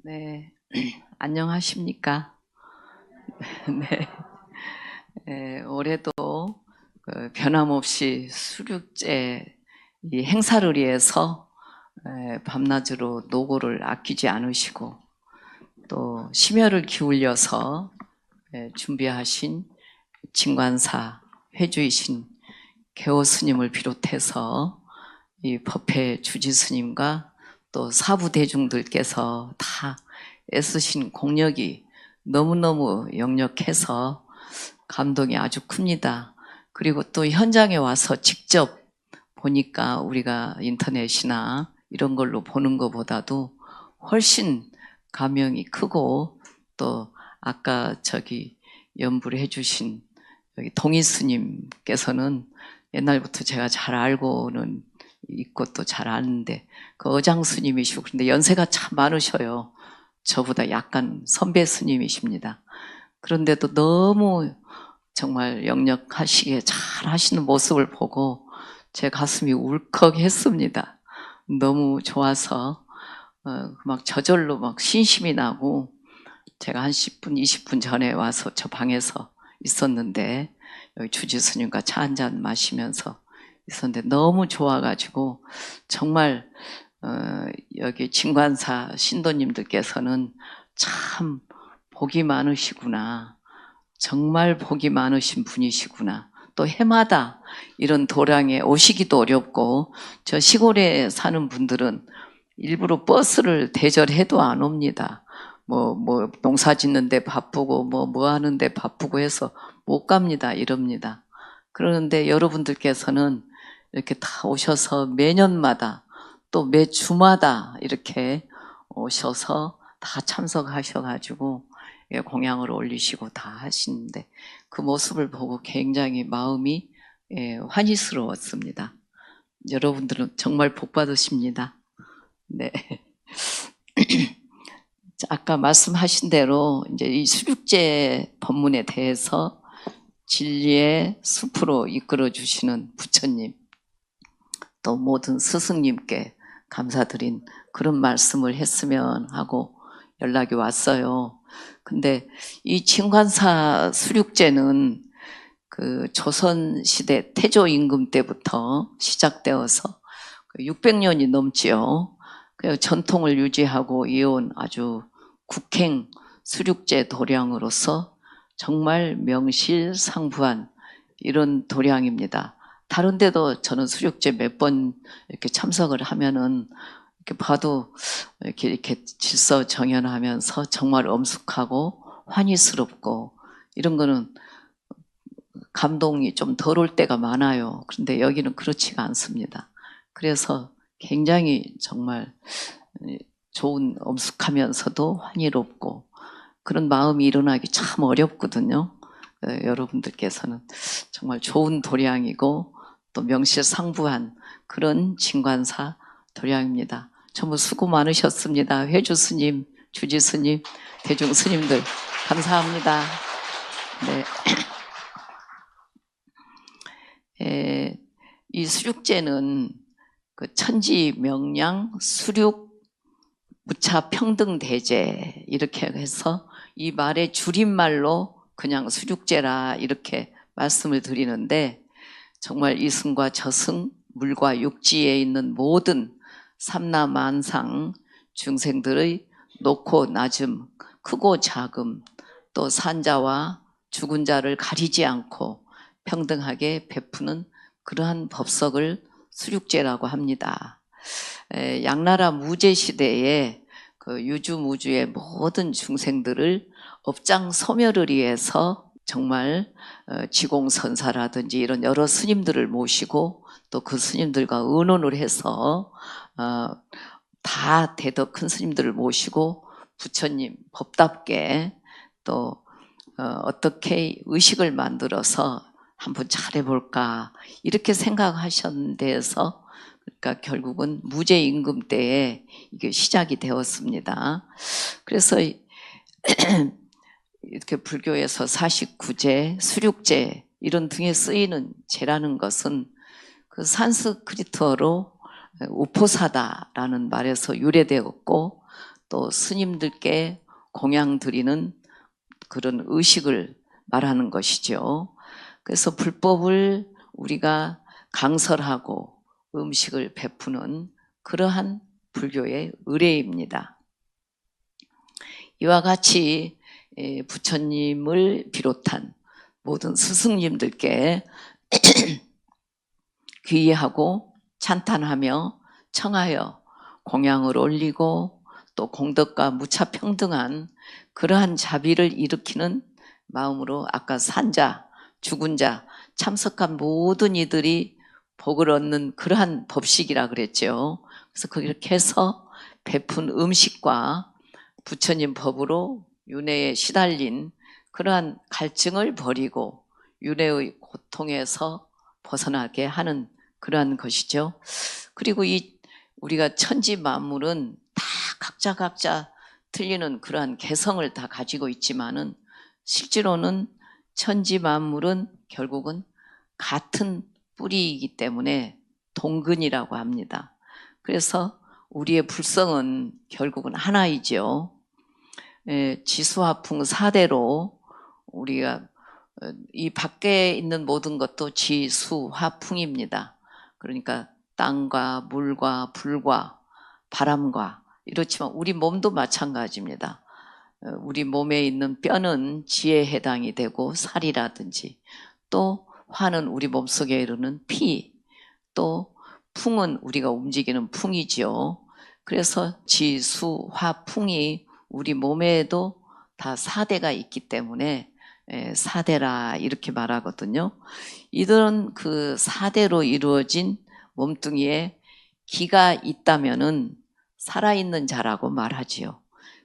네, 안녕하십니까? 네, 올해도 변함없이 수륙제 이 행사를 위해서 밤낮으로 노고를 아끼지 않으시고 또 심혈을 기울여서 준비하신 진관사 회주이신 개호 스님을 비롯해서 이 법회 주지 스님과 또 사부 대중들께서 다 애쓰신 공력이 너무너무 역력해서 감동이 아주 큽니다. 그리고 또 현장에 와서 직접 보니까 우리가 인터넷이나 이런 걸로 보는 것보다도 훨씬 감명이 크고, 또 아까 연불 해주신 여기 동희 스님께서는 옛날부터 제가 잘 알고는 있고 또 잘 아는데 그 어장 스님이시고, 그런데 연세가 참 많으셔요. 저보다 약간 선배 스님이십니다. 그런데도 너무 정말 역력하시게 잘 하시는 모습을 보고 제 가슴이 울컥했습니다. 너무 좋아서 막 저절로 막 신심이 나고, 제가 한 10분, 20분 전에 와서 저 방에서 있었는데 여기 주지 스님과 차 한잔 마시면서 있었는데 너무 좋아가지고, 정말 여기 진관사 신도님들께서는 참 복이 많으시구나, 정말 복이 많으신 분이시구나. 또 해마다 이런 도량에 오시기도 어렵고, 저 시골에 사는 분들은 일부러 버스를 대절해도 안 옵니다. 농사 짓는데 바쁘고 뭐 하는데 바쁘고 해서 못 갑니다. 이럽니다. 그러는데 여러분들께서는 이렇게 다 오셔서 매년마다 또 매 주마다 이렇게 오셔서 다 참석하셔가지고 공양을 올리시고 다 하시는데, 그 모습을 보고 굉장히 마음이 환희스러웠습니다. 여러분들은 정말 복 받으십니다. 네. 아까 말씀하신 대로 이제 이 수륙제 법문에 대해서 진리의 숲으로 이끌어 주시는 부처님, 또 모든 스승님께 감사드린 그런 말씀을 했으면 하고 연락이 왔어요. 근데 이 진관사 수륙제는 그 조선시대 태조 임금 때부터 시작되어서 600년이 넘지요. 그 전통을 유지하고 이어온 아주 국행 수륙제 도량으로서 정말 명실상부한 이런 도량입니다. 다른 데도 저는 수륙제 몇 번 이렇게 참석을 하면은 이렇게 봐도 이렇게 질서정연하면서 정말 엄숙하고 환희스럽고, 이런 거는 감동이 좀 덜 올 때가 많아요. 그런데 여기는 그렇지가 않습니다. 그래서 굉장히 정말 좋은, 엄숙하면서도 환희롭고 그런 마음이 일어나기 참 어렵거든요. 여러분들께서는 정말 좋은 도량이고 또 명실상부한 그런 진관사 도량입니다. 전부 수고 많으셨습니다. 회주 스님, 주지 스님, 대중 스님들 감사합니다. 네. 이 수륙제는 그 천지 명량 수륙 무차 평등 대제 이렇게 해서 이 말의 줄임말로 그냥 수륙제라 이렇게 말씀을 드리는데, 정말 이승과 저승, 물과 육지에 있는 모든 삼라만상 중생들의 높고 낮음, 크고 작음, 또 산자와 죽은 자를 가리지 않고 평등하게 베푸는 그러한 법석을 수륙제라고 합니다. 양나라 무제 시대에 그 유주무주의 모든 중생들을 업장 소멸을 위해서 정말 지공선사라든지 이런 여러 스님들을 모시고 또 그 스님들과 의논을 해서 다 대덕 큰 스님들을 모시고 부처님 법답게 또 어떻게 의식을 만들어서 한번 잘해볼까 이렇게 생각하셨는데서, 그러니까 결국은 무제 임금 때에 이게 시작이 되었습니다. 그래서 이렇게 불교에서 49제, 수륙제 이런 등에 쓰이는 제라는 것은 그 산스크리트어로 우포사다라는 말에서 유래되었고, 또 스님들께 공양 드리는 그런 의식을 말하는 것이죠. 그래서 불법을 우리가 강설하고 음식을 베푸는 그러한 불교의 의례입니다. 이와 같이 부처님을 비롯한 모든 스승님들께 귀의하고 찬탄하며 청하여 공양을 올리고 또 공덕과 무차평등한 그러한 자비를 일으키는 마음으로 아까 산자, 죽은 자, 참석한 모든 이들이 복을 얻는 그러한 법식이라 그랬죠. 그래서 그렇게 해서 베푼 음식과 부처님 법으로 윤회에 시달린 그러한 갈증을 버리고 윤회의 고통에서 벗어나게 하는 그러한 것이죠. 그리고 우리가 천지 만물은 다 각자 틀리는 그러한 개성을 다 가지고 있지만은 실제로는 천지 만물은 결국은 같은 뿌리이기 때문에 동근이라고 합니다. 그래서 우리의 불성은 결국은 하나이죠. 지수화풍 4대로 우리가 이 밖에 있는 모든 것도 지수화풍입니다. 그러니까 땅과 물과 불과 바람과 이렇지만 우리 몸도 마찬가지입니다. 우리 몸에 있는 뼈는 지에 해당이 되고 살이라든지, 또 화는 우리 몸속에 이르는 피, 또 풍은 우리가 움직이는 풍이지요. 그래서 지수, 화, 풍이 우리 몸에도 다 4대가 있기 때문에 4대라 이렇게 말하거든요. 이런 그 4대로 이루어진 몸뚱이에 기가 있다면은 살아있는 자라고 말하지요.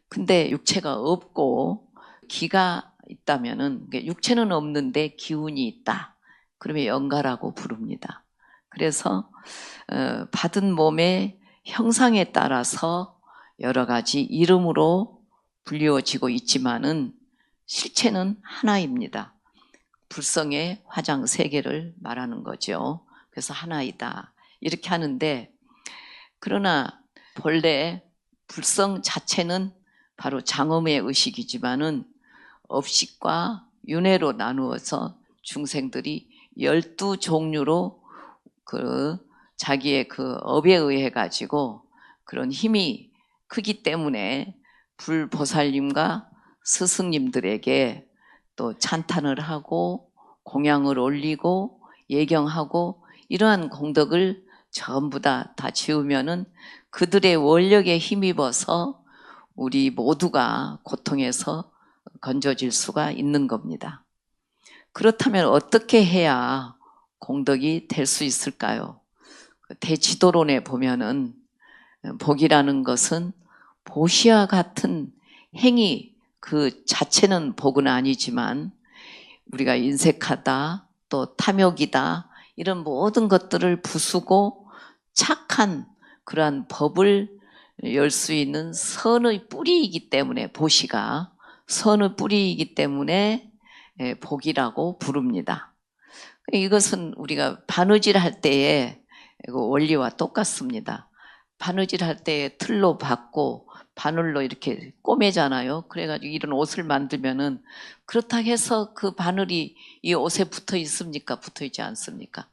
근데 육체가 없고 기가 있다면은, 육체는 없는데 기운이 있다, 그러면 영가라고 부릅니다. 그래서 받은 몸의 형상에 따라서 여러 가지 이름으로 불리워지고 있지만은 실체는 하나입니다. 불성의 화장 3개를 말하는 거죠. 그래서 하나이다 이렇게 하는데, 그러나 본래 불성 자체는 바로 장엄의 의식이지만은 업식과 윤회로 나누어서 중생들이 12종류로 그 자기의 그 업에 의해 가지고 그런 힘이 크기 때문에 불보살님과 스승님들에게 또 찬탄을 하고 공양을 올리고 예경하고 이러한 공덕을 전부 다 지으면은 그들의 원력에 힘입어서 우리 모두가 고통에서 건져질 수가 있는 겁니다. 그렇다면 어떻게 해야 공덕이 될 수 있을까요? 대지도론에 보면은 복이라는 것은 보시와 같은 행위 그 자체는 복은 아니지만 우리가 인색하다, 또 탐욕이다, 이런 모든 것들을 부수고 착한 그러한 법을 열 수 있는 선의 뿌리이기 때문에, 보시가 선의 뿌리이기 때문에 복이라고 부릅니다. 이것은 우리가 바느질 할 때의 원리와 똑같습니다. 바느질 할 때 틀로 받고 바늘로 이렇게 꼬매잖아요. 그래가지고 이런 옷을 만들면은, 그렇다고 해서 그 바늘이 이 옷에 붙어 있습니까? 붙어 있지 않습니까?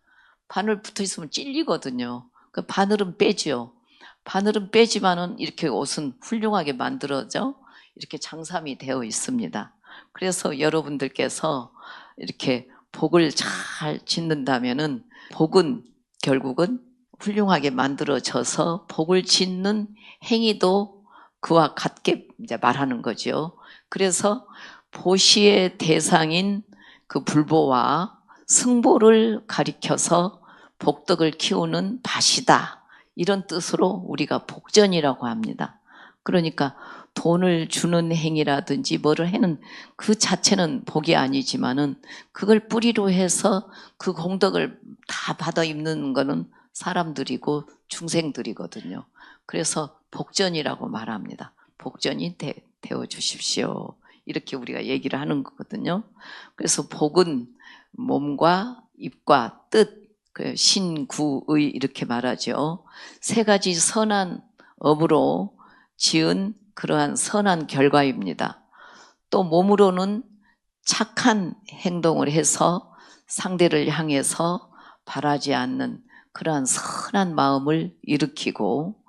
바늘 붙어 있으면 찔리거든요. 그 바늘은 빼죠. 바늘은 빼지만은 이렇게 옷은 훌륭하게 만들어져 이렇게 장삼이 되어 있습니다. 그래서 여러분들께서 이렇게 복을 잘 짓는다면은, 복은 결국은 훌륭하게 만들어져서 복을 짓는 행위도 그와 같게 이제 말하는 거죠. 그래서 보시의 대상인 그 불보와 승보를 가리켜서 복덕을 키우는 밭이다, 이런 뜻으로 우리가 복전이라고 합니다. 그러니까 돈을 주는 행위라든지 뭐를 하는 그 자체는 복이 아니지만은 그걸 뿌리로 해서 그 공덕을 다 받아 입는 거는 사람들이고 중생들이거든요. 그래서 복전이라고 말합니다. 복전이 되어 주십시오, 이렇게 우리가 얘기를 하는 거거든요. 그래서 복은 몸과 입과 뜻, 신구의 이렇게 말하죠. 3가지 선한 업으로 지은 그러한 선한 결과입니다. 또 몸으로는 착한 행동을 해서 상대를 향해서 바라지 않는 그러한 선한 마음을 일으키고,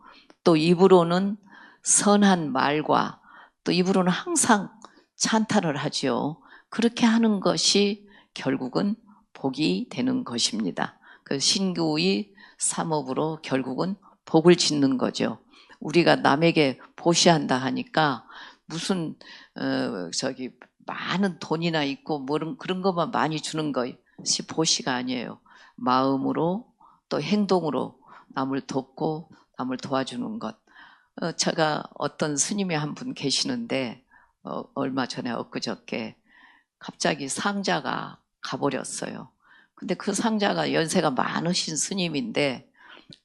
또 입으로는 선한 말과, 또 입으로는 항상 찬탄을 하지요. 그렇게 하는 것이 결국은 복이 되는 것입니다. 그 신구의 삼업으로 결국은 복을 짓는 거죠. 우리가 남에게 보시한다 하니까 무슨 많은 돈이나 있고 뭐 그런 것만 많이 주는 것이 보시가 아니에요. 마음으로 또 행동으로 남을 돕고 남을 도와주는 것. 제가 어떤 스님이 한 분 계시는데 얼마 전에 엊그저께 갑자기 상자가 가버렸어요. 근데 그 상자가 연세가 많으신 스님인데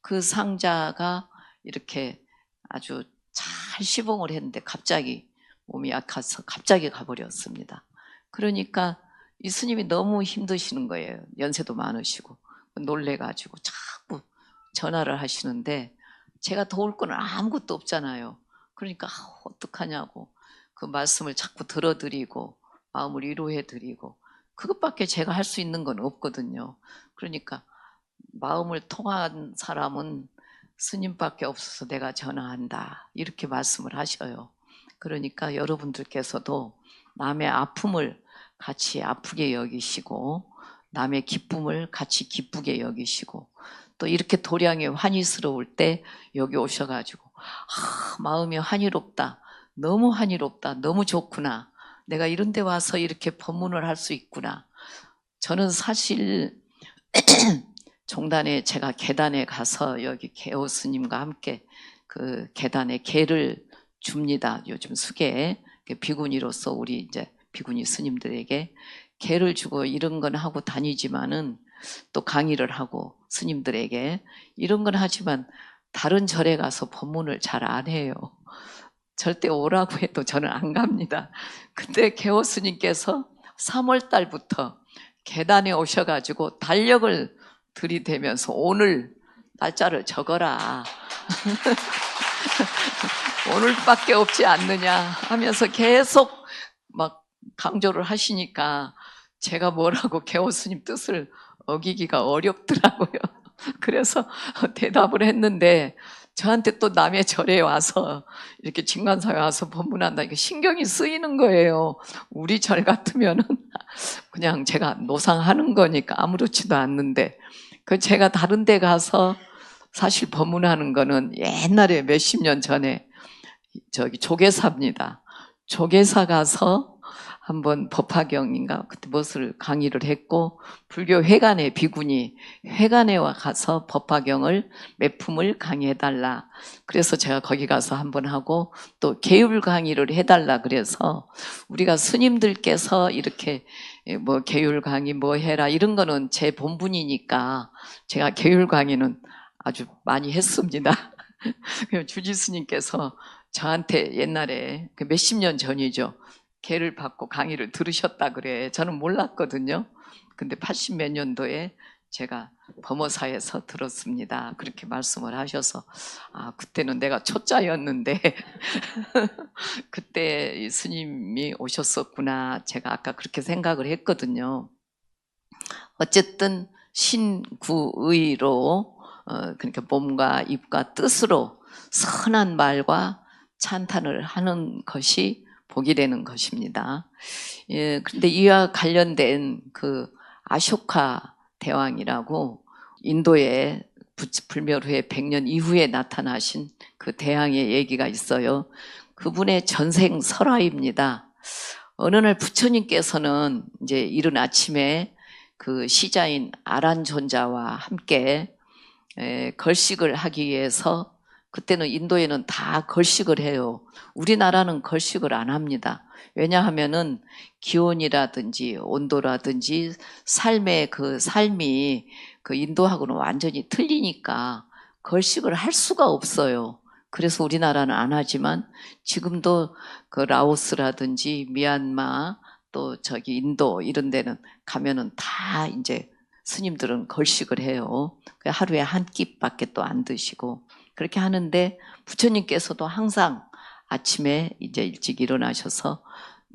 그 상자가 이렇게 아주 잘 시봉을 했는데 갑자기 몸이 약해서 갑자기 가버렸습니다. 그러니까 이 스님이 너무 힘드시는 거예요. 연세도 많으시고 놀래가지고 자꾸 전화를 하시는데 제가 도울 건 아무것도 없잖아요. 그러니까 어떡하냐고 그 말씀을 자꾸 들어드리고 마음을 위로해드리고 그것밖에 제가 할 수 있는 건 없거든요. 그러니까 마음을 통한 사람은 스님밖에 없어서 내가 전화한다 이렇게 말씀을 하셔요. 그러니까 여러분들께서도 남의 아픔을 같이 아프게 여기시고 남의 기쁨을 같이 기쁘게 여기시고 또 이렇게 도량에 환희스러울 때 여기 오셔가지고 마음이 환희롭다, 너무 환희롭다, 너무 좋구나, 내가 이런 데 와서 이렇게 법문을 할 수 있구나. 저는 사실 종단에 제가 계단에 가서 여기 개호 스님과 함께 그 계단에 개를 줍니다. 요즘 수계에 비구니로서 우리 이제 비구니 스님들에게 개를 주고 이런 건 하고 다니지만은 또 강의를 하고 스님들에게 이런 건 하지만 다른 절에 가서 법문을 잘 안 해요. 절대 오라고 해도 저는 안 갑니다. 근데 개호 스님께서 3월 달부터 계단에 오셔가지고 달력을 들이대면서 오늘 날짜를 적어라. 오늘밖에 없지 않느냐 하면서 계속 막 강조를 하시니까 제가 뭐라고 개호 스님 뜻을 어기기가 어렵더라고요. 그래서 대답을 했는데 저한테 또 남의 절에 와서 이렇게 진관사에 와서 법문한다 이게 신경이 쓰이는 거예요. 우리 절 같으면은 그냥 제가 노상하는 거니까 아무렇지도 않는데 그 제가 다른 데 가서 사실 법문하는 거는 옛날에 몇십 년 전에 저기 조계사입니다. 조계사 가서 한번 법화경인가 그때 무엇을 강의를 했고 불교 회관의 비구니 회관에 와 가서 법화경을 몇 품을 강의해달라. 그래서 제가 거기 가서 한번 하고 또 계율 강의를 해달라. 그래서 우리가 스님들께서 이렇게 뭐 계율 강의 뭐 해라 이런 거는 제 본분이니까 제가 계율 강의는 아주 많이 했습니다. 주지 스님께서 저한테 옛날에 몇십 년 전이죠. 개를 받고 강의를 들으셨다 그래. 저는 몰랐거든요. 근데 80 몇 년도에 제가 범어사에서 들었습니다. 그렇게 말씀을 하셔서 그때는 내가 초짜였는데 그때 스님이 오셨었구나. 제가 아까 그렇게 생각을 했거든요. 어쨌든 신구의로 그러니까 몸과 입과 뜻으로 선한 말과 찬탄을 하는 것이 복이 되는 것입니다. 그런데 이와 관련된 그 아쇼카 대왕이라고 인도의 불멸 후에 100년 이후에 나타나신 그 대왕의 얘기가 있어요. 그분의 전생 설화입니다. 어느 날 부처님께서는 이제 이른 아침에 그 시자인 아란존자와 함께 걸식을 하기 위해서 그때는 인도에는 다 걸식을 해요. 우리나라는 걸식을 안 합니다. 왜냐하면은 기온이라든지 온도라든지 삶의 그 삶이 그 인도하고는 완전히 틀리니까 걸식을 할 수가 없어요. 그래서 우리나라는 안 하지만 지금도 그 라오스라든지 미얀마 또 저기 인도 이런 데는 가면은 다 이제 스님들은 걸식을 해요. 하루에 한 끼밖에 또 안 드시고 그렇게 하는데 부처님께서도 항상 아침에 이제 일찍 일어나셔서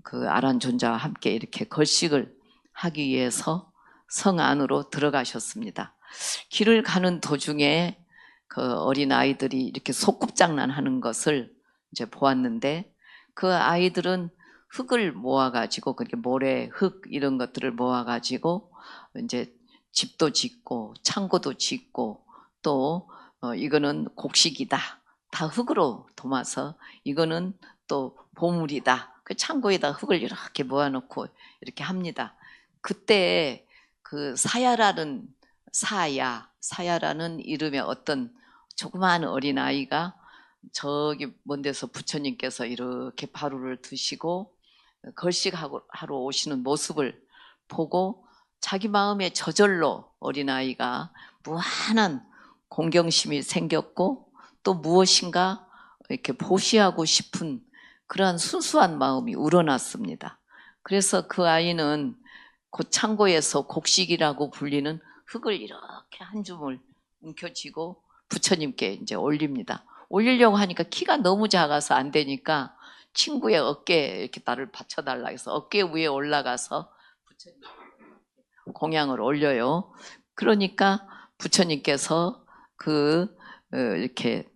그 아란존자와 함께 이렇게 걸식을 하기 위해서 성 안으로 들어가셨습니다. 길을 가는 도중에 그 어린 아이들이 이렇게 소꿉장난 하는 것을 이제 보았는데, 그 아이들은 흙을 모아가지고, 그렇게 모래, 흙 이런 것들을 모아가지고 이제 집도 짓고 창고도 짓고, 또 이거는 곡식이다, 다 흙으로 도마서 이거는 또 보물이다, 그 창고에다 흙을 이렇게 모아놓고 이렇게 합니다. 그때 그 사야라는 이름의 어떤 조그마한 어린아이가 저기 먼 데서 부처님께서 이렇게 바루를 드시고 걸식하러 오시는 모습을 보고 자기 마음에 저절로 어린아이가 무한한 공경심이 생겼고, 또 무엇인가 이렇게 보시하고 싶은 그러한 순수한 마음이 우러났습니다. 그래서 그 아이는 그 창고에서 곡식이라고 불리는 흙을 이렇게 한 줌을 움켜쥐고 부처님께 이제 올립니다. 올리려고 하니까 키가 너무 작아서 안 되니까 친구의 어깨에 이렇게 나를 받쳐달라 해서 어깨 위에 올라가서 부처님 공양을 올려요. 그러니까 부처님께서 이렇게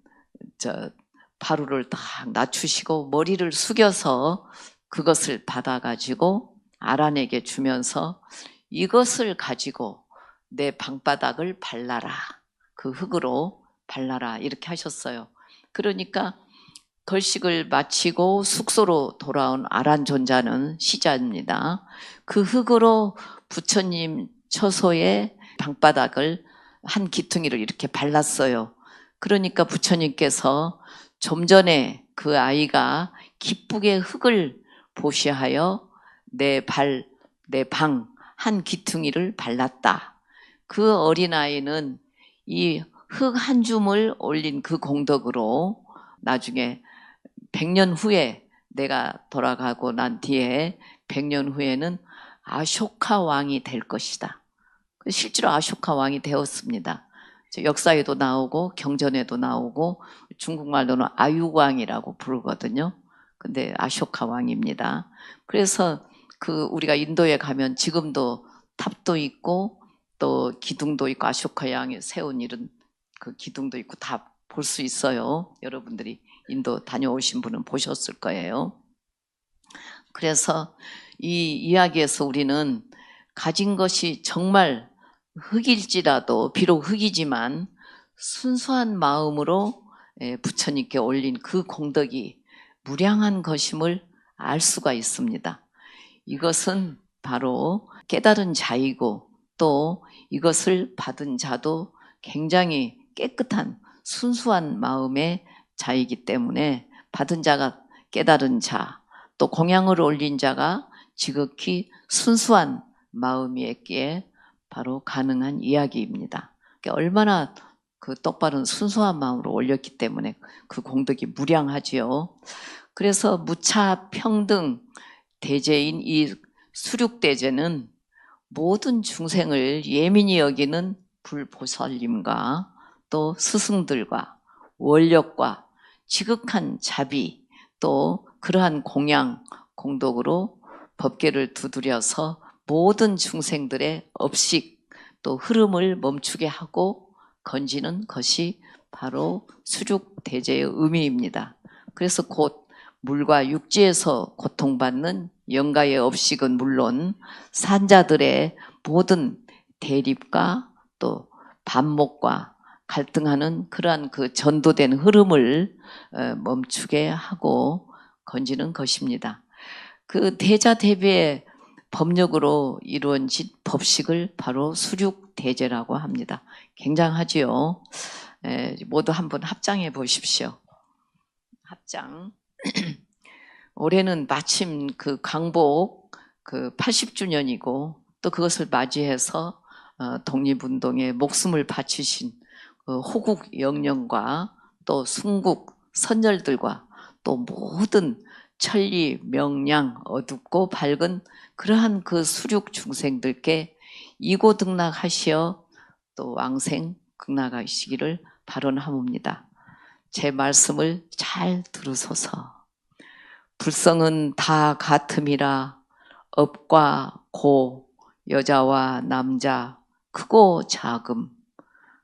바루를 딱 낮추시고 머리를 숙여서 그것을 받아가지고 아란에게 주면서 이것을 가지고 내 방바닥을 발라라, 그 흙으로 발라라, 이렇게 하셨어요. 그러니까 걸식을 마치고 숙소로 돌아온 아란존자는 시자입니다. 그 흙으로 부처님 처소의 방바닥을 한 기퉁이를 이렇게 발랐어요. 그러니까 부처님께서 좀 전에 그 아이가 기쁘게 흙을 보시하여 내 방 한 기퉁이를 발랐다, 그 어린아이는 이 흙 한 줌을 올린 그 공덕으로 나중에 100년 후에, 내가 돌아가고 난 뒤에 100년 후에는 아쇼카 왕이 될 것이다. 실제로 아쇼카 왕이 되었습니다. 역사에도 나오고 경전에도 나오고 중국말로는 아유왕이라고 부르거든요. 근데 아쇼카 왕입니다. 그래서 우리가 인도에 가면 지금도 탑도 있고 또 기둥도 있고 아쇼카 왕이 세운 이런 그 기둥도 있고 다 볼 수 있어요. 여러분들이 인도 다녀오신 분은 보셨을 거예요. 그래서 이 이야기에서 우리는 가진 것이 정말 흙일지라도, 비록 흙이지만 순수한 마음으로 부처님께 올린 그 공덕이 무량한 것임을 알 수가 있습니다. 이것은 바로 깨달은 자이고, 또 이것을 받은 자도 굉장히 깨끗한 순수한 마음의 자이기 때문에 받은 자가 깨달은 자, 또 공양을 올린 자가 지극히 순수한 마음이었기에 바로 가능한 이야기입니다. 얼마나 그 똑바른 순수한 마음으로 올렸기 때문에 그 공덕이 무량하지요. 그래서 무차 평등 대제인 이 수륙대제는 모든 중생을 예민히 여기는 불보살님과 또 스승들과 원력과 지극한 자비, 또 그러한 공양, 공덕으로 법계를 두드려서 모든 중생들의 업식, 또 흐름을 멈추게 하고 건지는 것이 바로 수륙대제의 의미입니다. 그래서 곧 물과 육지에서 고통받는 영가의 업식은 물론 산자들의 모든 대립과 또 반목과 갈등하는 그러한 그 전도된 흐름을 멈추게 하고 건지는 것입니다. 그 대자대비의 법력으로 이루어진 법식을 바로 수륙대제라고 합니다. 굉장하지요. 모두 한번 합장해 보십시오. 합장. 올해는 마침 그 광복 80주년이고 또 그것을 맞이해서 독립운동에 목숨을 바치신 호국 영령과 또 순국 선열들과 또 모든 천리 명량 어둡고 밝은 그러한 그 수륙 중생들께 이고등락하시어 또 왕생 극락하시기를 발언하옵니다. 제 말씀을 잘 들으소서. 불성은 다 같음이라 업과 고, 여자와 남자, 크고 작음,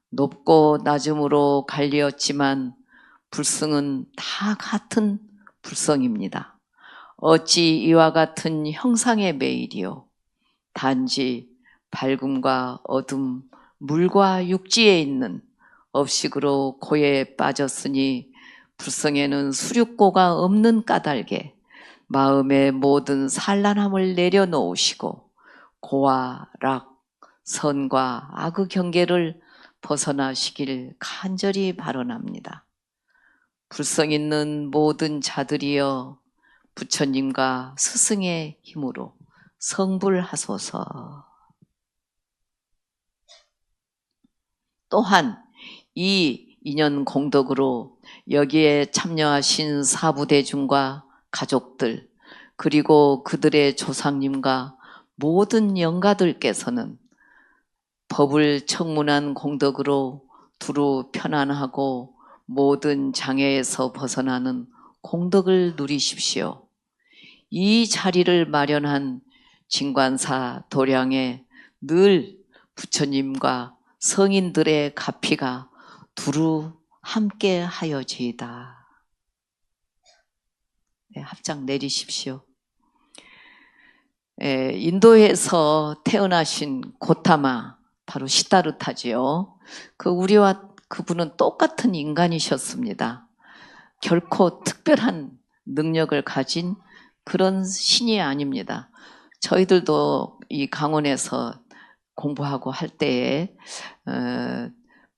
높고 낮음으로 갈리었지만 불성은 다 같은 불성입니다. 어찌 이와 같은 형상의 매일이요 단지 밝음과 어둠, 물과 육지에 있는 업식으로 고에 빠졌으니 불성에는 수륙고가 없는 까닭에 마음의 모든 산란함을 내려놓으시고 고와 락, 선과 악의 경계를 벗어나시길 간절히 발언합니다. 불성 있는 모든 자들이여 부처님과 스승의 힘으로 성불하소서. 또한 이 인연 공덕으로 여기에 참여하신 사부대중과 가족들 그리고 그들의 조상님과 모든 영가들께서는 법을 청문한 공덕으로 두루 편안하고 모든 장애에서 벗어나는 공덕을 누리십시오. 이 자리를 마련한 진관사 도량에 늘 부처님과 성인들의 가피가 두루 함께 하여지이다. 네, 합장 내리십시오. 인도에서 태어나신 고타마, 바로 시다르타지요. 우리와 그분은 똑같은 인간이셨습니다. 결코 특별한 능력을 가진 그런 신이 아닙니다. 저희들도 이 강원에서 공부하고 할 때에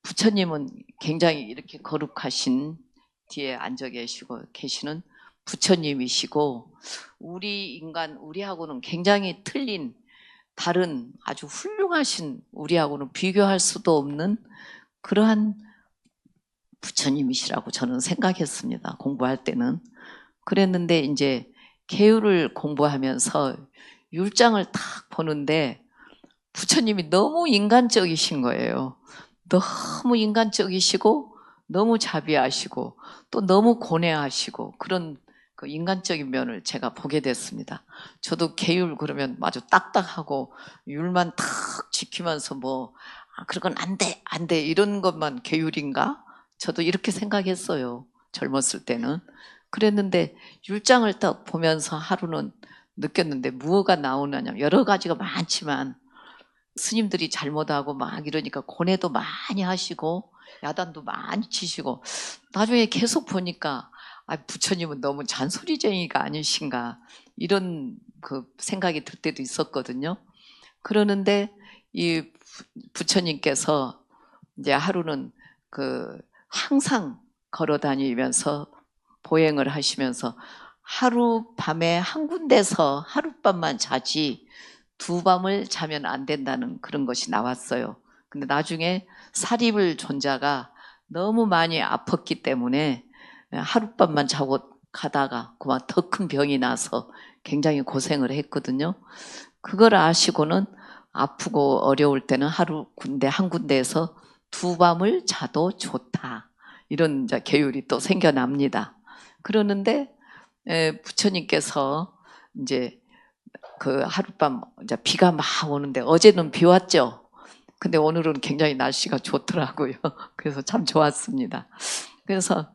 부처님은 굉장히 이렇게 거룩하신 뒤에 앉아 계시는 부처님이시고 우리 인간, 우리하고는 굉장히 틀린 다른 아주 훌륭하신 우리하고는 비교할 수도 없는 그러한 부처님이시라고 저는 생각했습니다. 공부할 때는. 그랬는데 이제 계율을 공부하면서 율장을 딱 보는데 부처님이 너무 인간적이신 거예요. 너무 인간적이시고 너무 자비하시고 또 너무 고뇌하시고 그런 그 인간적인 면을 제가 보게 됐습니다. 저도 계율 그러면 아주 딱딱하고 율만 탁 지키면서 그건 안 돼, 안 돼 이런 것만 계율인가? 저도 이렇게 생각했어요. 젊었을 때는. 그랬는데 율장을 딱 보면서 하루는 느꼈는데 무엇가 나오느냐 여러 가지가 많지만 스님들이 잘못하고 막 이러니까 고뇌도 많이 하시고 야단도 많이 치시고 나중에 계속 보니까 부처님은 너무 잔소리쟁이가 아니신가 이런 그 생각이 들 때도 있었거든요. 그러는데 이 부처님께서 이제 하루는 항상 걸어 다니면서 보행을 하시면서 하룻밤에 한 군데서 하룻밤만 자지 두 밤을 자면 안 된다는 그런 것이 나왔어요. 근데 나중에 사립을 존자가 너무 많이 아팠기 때문에 하룻밤만 자고 가다가 그만 더 큰 병이 나서 굉장히 고생을 했거든요. 그걸 아시고는 아프고 어려울 때는 한 군데에서 두 밤을 자도 좋다. 이런 이제 계율이 또 생겨납니다. 그러는데 부처님께서 이제 하룻밤 이제 비가 막 오는데 어제는 비 왔죠. 근데 오늘은 굉장히 날씨가 좋더라고요. 그래서 참 좋았습니다. 그래서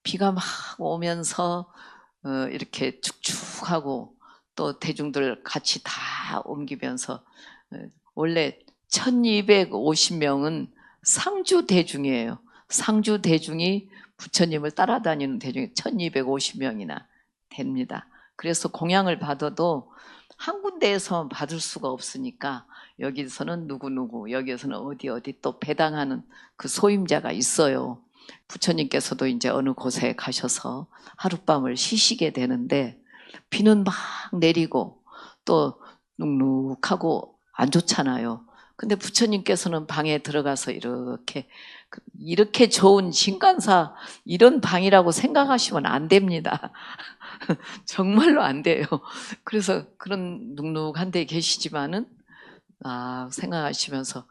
비가 막 오면서 이렇게 축축하고 또 대중들 같이 다 옮기면서 원래 1250명은 상주 대중이에요. 상주 대중이 부처님을 따라다니는 대중이 1250명이나 됩니다. 그래서 공양을 받아도 한 군데에서 받을 수가 없으니까 여기서는 누구누구 여기에서는 어디 또 배당하는 그 소임자가 있어요. 부처님께서도 이제 어느 곳에 가셔서 하룻밤을 쉬시게 되는데 비는 막 내리고 또 눅눅하고 안 좋잖아요. 근데 부처님께서는 방에 들어가서 이렇게 좋은 진관사 이런 방이라고 생각하시면 안 됩니다. 정말로 안 돼요. 그래서 그런 눅눅한 데 계시지만은 생각하시면서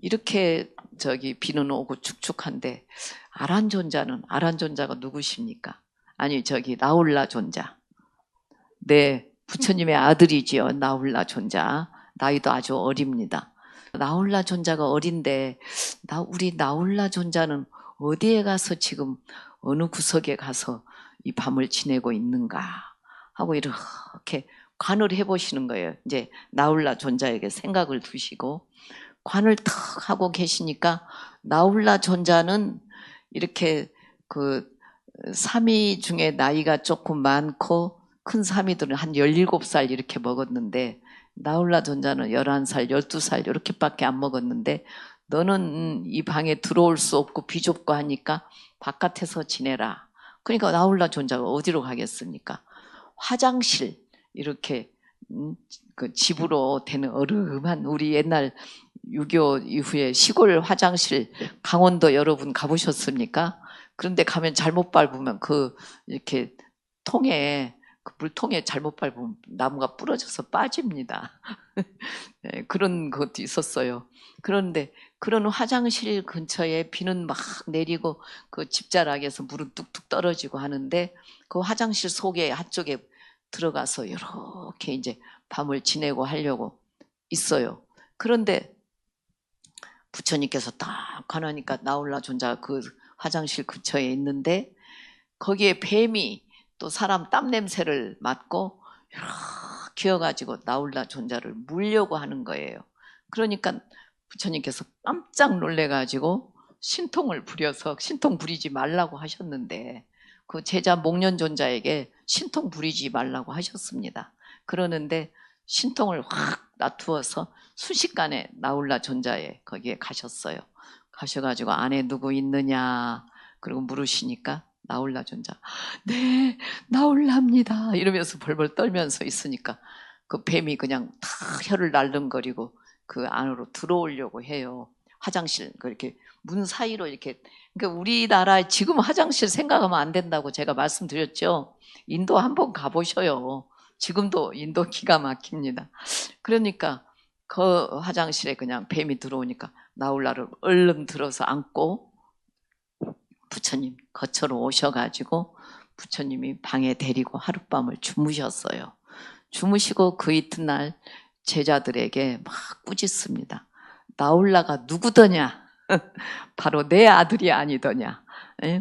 이렇게 비는 오고 축축한데 아란존자가 누구십니까? 아니 저기 나홀라 존자. 네, 부처님의 아들이지요. 나홀라 존자. 나이도 아주 어립니다. 나홀라 존자가 어린데 우리 나홀라 존자는 어디에 가서 지금 어느 구석에 가서 이 밤을 지내고 있는가 하고 이렇게 관을 해보시는 거예요. 이제 나홀라 존자에게 생각을 두시고 관을 턱 하고 계시니까 나홀라 존자는 이렇게 그 사미 중에 나이가 조금 많고 큰 사미들은 한 17살 이렇게 먹었는데 나홀라 존자는 11살, 12살 이렇게밖에 안 먹었는데 너는 이 방에 들어올 수 없고 비좁고 하니까 바깥에서 지내라. 그러니까 나홀라 존자가 어디로 가겠습니까? 화장실 이렇게 그 집으로 되는 어름한 우리 옛날 6.25 이후에 시골 화장실 강원도 여러분 가보셨습니까? 그런데 가면 잘못 밟으면 그 이렇게 통에 그 물통에 잘못 밟으면 나무가 부러져서 빠집니다. 네, 그런 것도 있었어요. 그런데 그런 화장실 근처에 비는 막 내리고 그 집자락에서 물은 뚝뚝 떨어지고 하는데 그 화장실 속에 한쪽에 들어가서 이렇게 이제 밤을 지내고 하려고 있어요. 그런데 부처님께서 딱 가나니까 나홀라 존자가 그 화장실 근처에 있는데 거기에 뱀이 또 사람 땀 냄새를 맡고 이렇게 기어가지고 나홀라 존자를 물려고 하는 거예요. 그러니까 부처님께서 깜짝 놀래가지고 신통을 부려서 신통 부리지 말라고 하셨는데 그 제자 목련 존자에게 신통 부리지 말라고 하셨습니다. 그러는데 신통을 확 놔두어서 순식간에 나홀라 존자에 거기에 가셨어요. 가셔가지고 안에 누구 있느냐 그리고 물으시니까 나홀라 존자 네 나홀라입니다 이러면서 벌벌 떨면서 있으니까 그 뱀이 그냥 다 혀를 날름거리고 그 안으로 들어오려고 해요. 화장실 이렇게 문 사이로 이렇게 그러니까 우리나라에 지금 화장실 생각하면 안 된다고 제가 말씀드렸죠. 인도 한번 가보셔요. 지금도 인도 기가 막힙니다. 그러니까 그 화장실에 그냥 뱀이 들어오니까 나홀라를 얼른 들어서 안고 부처님 거처로 오셔가지고 부처님이 방에 데리고 하룻밤을 주무셨어요. 주무시고 그 이튿날 제자들에게 막 꾸짖습니다. 나홀라가 누구더냐? 바로 내 아들이 아니더냐?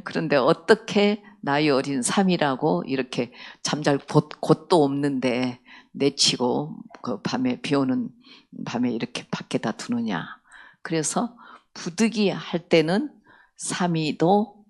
그런데 어떻게 나이 어린 삼이라고 이렇게 잠잘 곳도 없는데 내치고 그 밤에 비 오는 밤에 이렇게 밖에다 두느냐? 그래서 부득이 할 때는 삼이도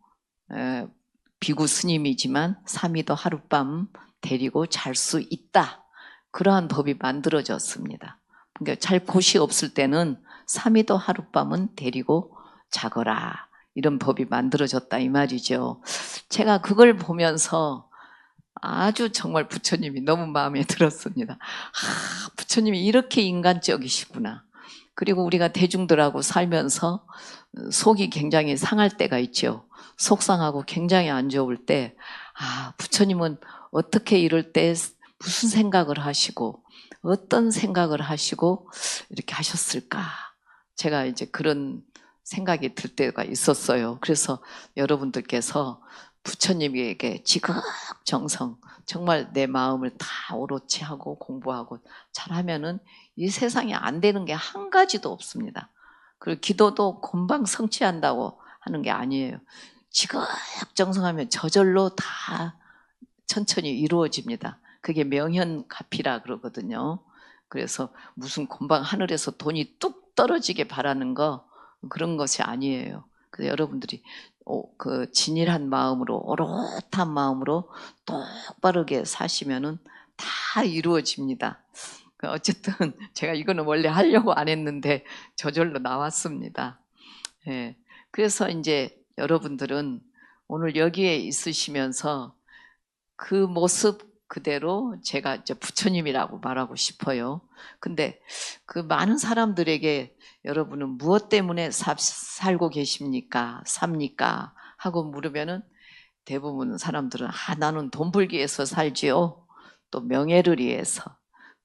비구 스님이지만 삼이도 하룻밤 데리고 잘 수 있다. 그러한 법이 만들어졌습니다. 그러니까 잘 곳이 없을 때는 삼이도 하룻밤은 데리고 자거라. 이런 법이 만들어졌다 이 말이죠. 제가 그걸 보면서 아주 정말 부처님이 너무 마음에 들었습니다. 부처님이 이렇게 인간적이시구나. 그리고 우리가 대중들하고 살면서 속이 굉장히 상할 때가 있죠. 속상하고 굉장히 안 좋을 때 부처님은 어떻게 이럴 때 무슨 생각을 하시고 어떤 생각을 하시고 이렇게 하셨을까. 제가 이제 그런 생각이 들 때가 있었어요. 그래서 여러분들께서 부처님에게 지극정성 정말 내 마음을 다 오롯이 하고 공부하고 잘하면은 이 세상에 안 되는 게 한 가지도 없습니다. 그리고 기도도 금방 성취한다고 하는 게 아니에요. 지극정성하면 저절로 다 천천히 이루어집니다. 그게 명현가피라 그러거든요. 그래서 무슨 금방 하늘에서 돈이 뚝 떨어지게 바라는 거 그런 것이 아니에요. 그래서 여러분들이 그 진일한 마음으로 오롯한 마음으로 똑바르게 사시면은 다 이루어집니다. 어쨌든 제가 이거는 원래 하려고 안 했는데 저절로 나왔습니다. 예. 그래서 이제 여러분들은 오늘 여기에 있으시면서 그 모습 그대로 제가 이제 부처님이라고 말하고 싶어요. 근데 그 많은 사람들에게 여러분은 무엇 때문에 살고 계십니까? 삽니까? 하고 물으면은 대부분 사람들은 나는 돈 벌기 위해서 살지요. 또 명예를 위해서,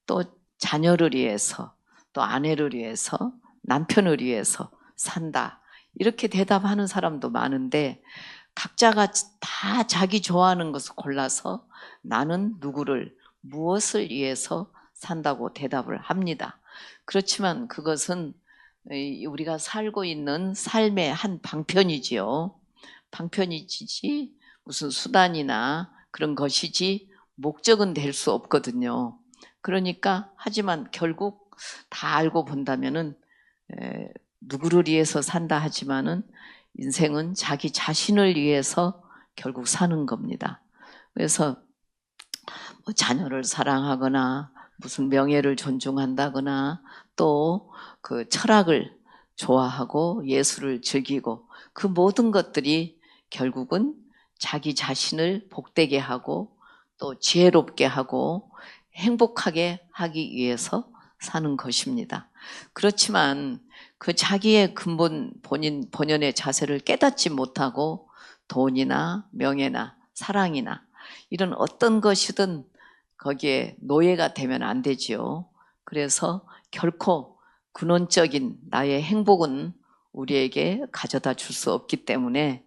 또 자녀를 위해서, 또 아내를 위해서, 남편을 위해서 산다. 이렇게 대답하는 사람도 많은데 각자가 다 자기 좋아하는 것을 골라서 나는 누구를 무엇을 위해서 산다고 대답을 합니다. 그렇지만 그것은 우리가 살고 있는 삶의 한 방편이지요. 방편이지 무슨 수단이나 그런 것이지 목적은 될 수 없거든요. 그러니까 하지만 결국 다 알고 본다면은 누구를 위해서 산다 하지만은 인생은 자기 자신을 위해서 결국 사는 겁니다. 그래서 뭐 자녀를 사랑하거나 무슨 명예를 존중한다거나 또 그 철학을 좋아하고 예술을 즐기고 그 모든 것들이 결국은 자기 자신을 복되게 하고 또 지혜롭게 하고 행복하게 하기 위해서 사는 것입니다. 그렇지만 그 자기의 근본 본연의 자세를 깨닫지 못하고 돈이나 명예나 사랑이나 이런 어떤 것이든 거기에 노예가 되면 안 되지요. 그래서 결코 근원적인 나의 행복은 우리에게 가져다 줄 수 없기 때문에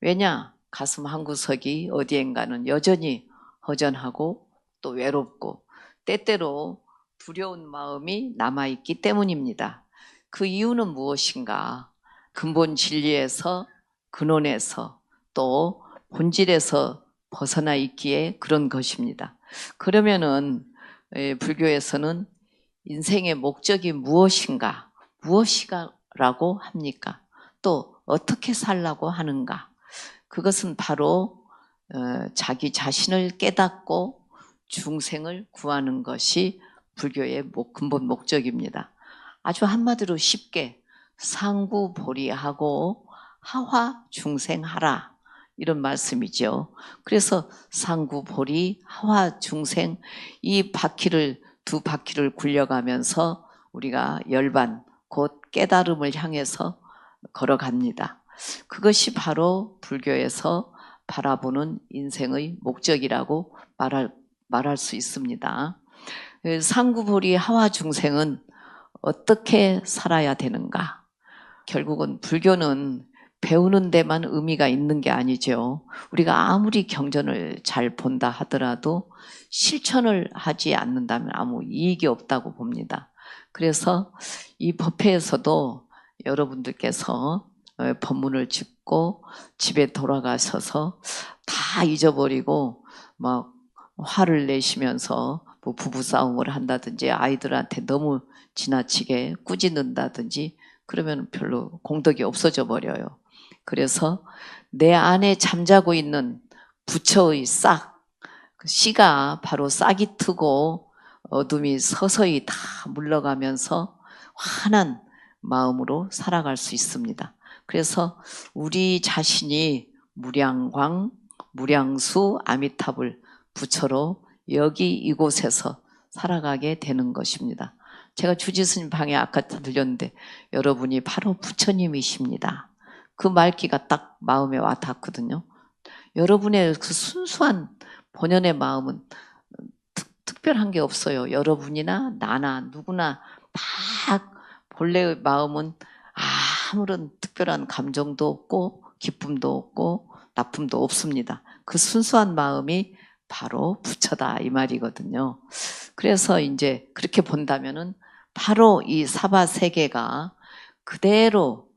왜냐? 가슴 한구석이 어디엔가는 여전히 허전하고 또 외롭고 때때로 두려운 마음이 남아있기 때문입니다. 그 이유는 무엇인가? 근본 진리에서 근원에서 또 본질에서 벗어나 있기에 그런 것입니다. 그러면은 불교에서는 인생의 목적이 무엇인가? 무엇이라고 합니까? 또 어떻게 살라고 하는가? 그것은 바로 자기 자신을 깨닫고 중생을 구하는 것이 불교의 근본 목적입니다. 아주 한마디로 쉽게 상구보리하고 하화중생하라 이런 말씀이죠. 그래서 상구보리, 하화중생 이 두 바퀴를 굴려가면서 우리가 열반 곧 깨달음을 향해서 걸어갑니다. 그것이 바로 불교에서 바라보는 인생의 목적이라고 말할 수 있습니다. 상구보리 하화중생은 어떻게 살아야 되는가? 결국은 불교는 배우는 데만 의미가 있는 게 아니죠. 우리가 아무리 경전을 잘 본다 하더라도 실천을 하지 않는다면 아무 이익이 없다고 봅니다. 그래서 이 법회에서도 여러분들께서 법문을 듣고 집에 돌아가셔서 다 잊어버리고 막 화를 내시면서 뭐 부부싸움을 한다든지 아이들한테 너무 지나치게 꾸짖는다든지 그러면 별로 공덕이 없어져 버려요. 그래서 내 안에 잠자고 있는 부처의 싹, 그 씨가 바로 싹이 트고 어둠이 서서히 다 물러가면서 환한 마음으로 살아갈 수 있습니다. 그래서 우리 자신이 무량광, 무량수, 아미타불 부처로 여기 이곳에서 살아가게 되는 것입니다. 제가 주지스님 방에 아까 들렸는데 여러분이 바로 부처님이십니다. 그 말귀가 딱 마음에 와 닿거든요. 여러분의 그 순수한 본연의 마음은 특별한 게 없어요. 여러분이나 나나 누구나 다 본래의 마음은 아무런 특별한 감정도 없고 기쁨도 없고 나쁨도 없습니다. 그 순수한 마음이 바로 부처다 이 말이거든요. 그래서 이제 그렇게 본다면은 바로 이 사바 세계가 그대로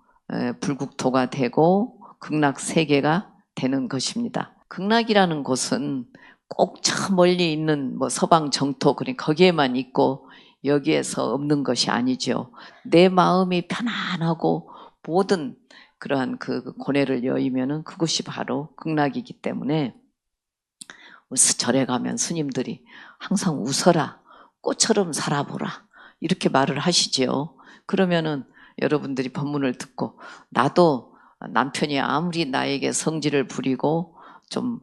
불국토가 되고 극락 세계가 되는 것입니다. 극락이라는 곳은 꼭 저 멀리 있는 뭐 서방 정토 그러니까 거기에만 있고 여기에서 없는 것이 아니죠. 내 마음이 편안하고 모든 그러한 그 고뇌를 여의면은 그것이 바로 극락이기 때문에 절에 가면 스님들이 항상 웃어라, 꽃처럼 살아보라 이렇게 말을 하시지요. 그러면은 여러분들이 법문을 듣고 나도 남편이 아무리 나에게 성질을 부리고 좀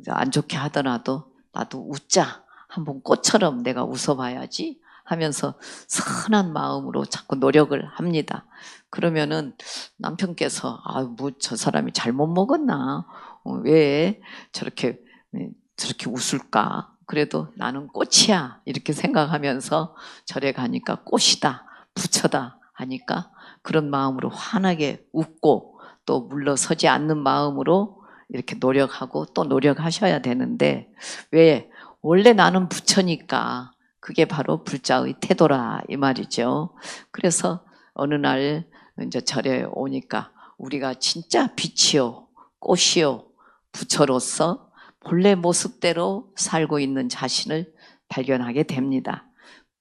안 좋게 하더라도 나도 웃자, 한번 꽃처럼 내가 웃어봐야지 하면서 선한 마음으로 자꾸 노력을 합니다. 그러면은 남편께서 뭐 저 사람이 잘못 먹었나? 왜 저렇게 웃을까? 그래도 나는 꽃이야 이렇게 생각하면서 절에 가니까 꽃이다, 부처다 하니까 그런 마음으로 환하게 웃고 또 물러서지 않는 마음으로 이렇게 노력하고 또 노력하셔야 되는데, 왜? 원래 나는 부처니까 그게 바로 불자의 태도라 이 말이죠. 그래서 어느 날 이제 절에 오니까 우리가 진짜 빛이요, 꽃이요, 부처로서 본래 모습대로 살고 있는 자신을 발견하게 됩니다.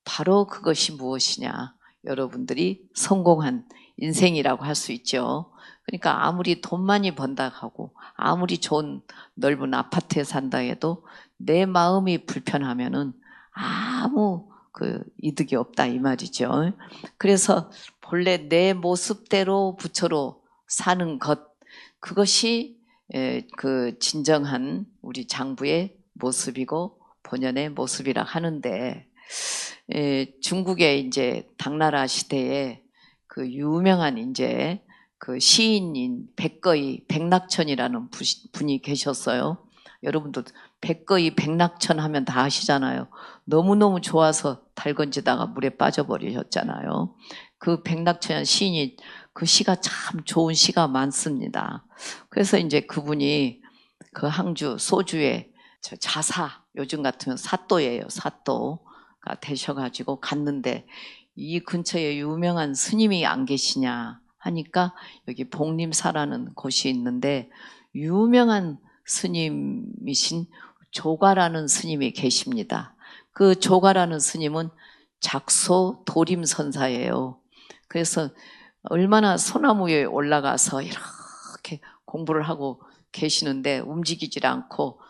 바로 그것이 무엇이냐? 여러분들이 성공한 인생이라고 할 수 있죠. 그러니까 아무리 돈 많이 번다 하고 아무리 좋은 넓은 아파트에 산다 해도 내 마음이 불편하면은 아무 그 이득이 없다 이 말이죠. 그래서 본래 내 모습대로 부처로 사는 것, 그것이 그 진정한 우리 장부의 모습이고 본연의 모습이라 하는데, 중국의 이제 당나라 시대에 그 유명한 이제 그 시인인 백거이 백낙천이라는 분이 계셨어요. 여러분도 백거이 백낙천 하면 다 아시잖아요. 너무너무 좋아서 달건지다가 물에 빠져버리셨잖아요. 그 백낙천 시인이 그 시가 참 좋은 시가 많습니다. 그래서 이제 그분이 그 항주 소주에 자사, 요즘 같으면 사또예요. 사또가 되셔가지고 갔는데 이 근처에 유명한 스님이 안 계시냐 하니까 여기 복림사라는 곳이 있는데 유명한 스님이신 조가라는 스님이 계십니다. 그 조가라는 스님은 작소 도림선사예요. 그래서 얼마나 소나무 위에 올라가서 이렇게 공부를 하고 계시는데 움직이질 않고